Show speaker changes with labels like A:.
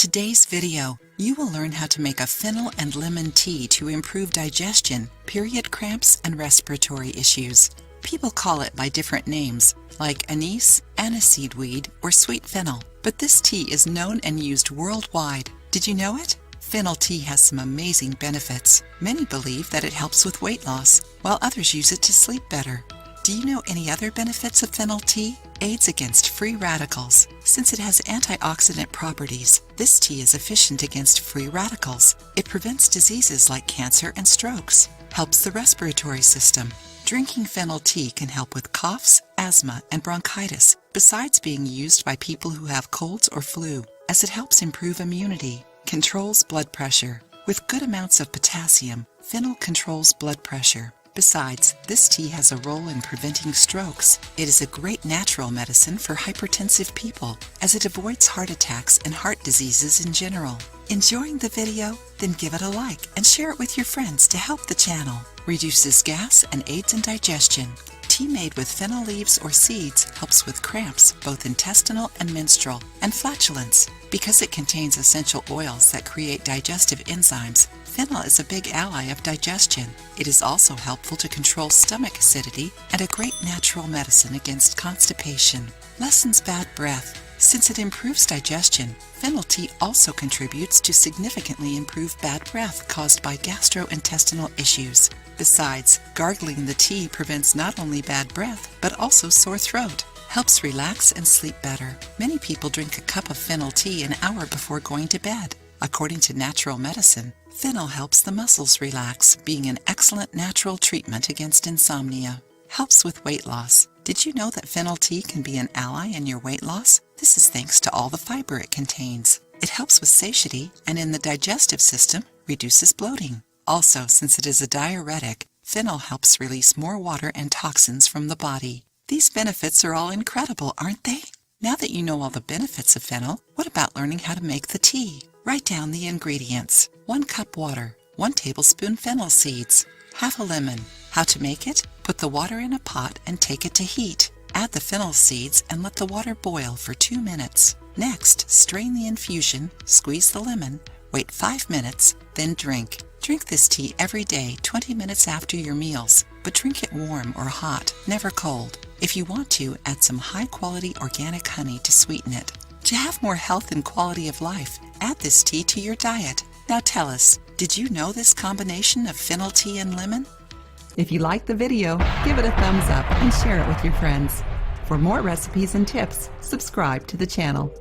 A: today's video, you will learn how to make a fennel and lemon tea to improve digestion, period cramps, and respiratory issues. People call it by different names, like anise, aniseed weed, or sweet fennel, but this tea is known and used worldwide. Did you know it? Fennel tea has some amazing benefits. Many believe that it helps with weight loss, while others use it to sleep better. Do you know any other benefits of fennel tea? Aids against free radicals. Since it has antioxidant properties, this tea is efficient against free radicals. It prevents diseases like cancer and strokes. Helps the respiratory system. Drinking fennel tea can help with coughs, asthma, and bronchitis, besides being used by people who have colds or flu, as it helps improve immunity. Controls blood pressure. With good amounts of potassium, fennel controls blood pressure. Besides, this tea has a role in preventing strokes. It is a great natural medicine for hypertensive people, as it avoids heart attacks and heart diseases in general. Enjoying the video? Then give it a like and share it with your friends to help the channel. Reduces gas and aids in digestion. Tea made with fennel leaves or seeds helps with cramps, both intestinal and menstrual, and flatulence. Because it contains essential oils that create digestive enzymes, fennel is a big ally of digestion. It is also helpful to control stomach acidity and a great natural medicine against constipation. Lessens bad breath. Since it improves digestion, fennel tea also contributes to significantly improve bad breath caused by gastrointestinal issues. Besides, gargling the tea prevents not only bad breath, but also sore throat. Helps relax and sleep better. Many people drink a cup of fennel tea an hour before going to bed. According to natural medicine, fennel helps the muscles relax, being an excellent natural treatment against insomnia. Helps with weight loss. Did you know that fennel tea can be an ally in your weight loss? This is thanks to all the fiber it contains. It helps with satiety and in the digestive system reduces bloating. Also, since it is a diuretic, fennel helps release more water and toxins from the body. These benefits are all incredible, aren't they? Now that you know all the benefits of fennel, what about learning how to make the tea? Write down the ingredients. 1 cup water, 1 tablespoon fennel seeds, half a lemon. How to make it? Put the water in a pot and take it to heat. Add the fennel seeds and let the water boil for 2 minutes. Next, strain the infusion, squeeze the lemon, wait 5 minutes, then drink. Drink this tea every day 20 minutes after your meals, but drink it warm or hot, never cold. If you want to, add some high-quality organic honey to sweeten it. To have more health and quality of life, add this tea to your diet. Now tell us, did you know this combination of fennel tea and lemon? If you liked the video, give it a thumbs up and share it with your friends. For more recipes and tips, subscribe to the channel.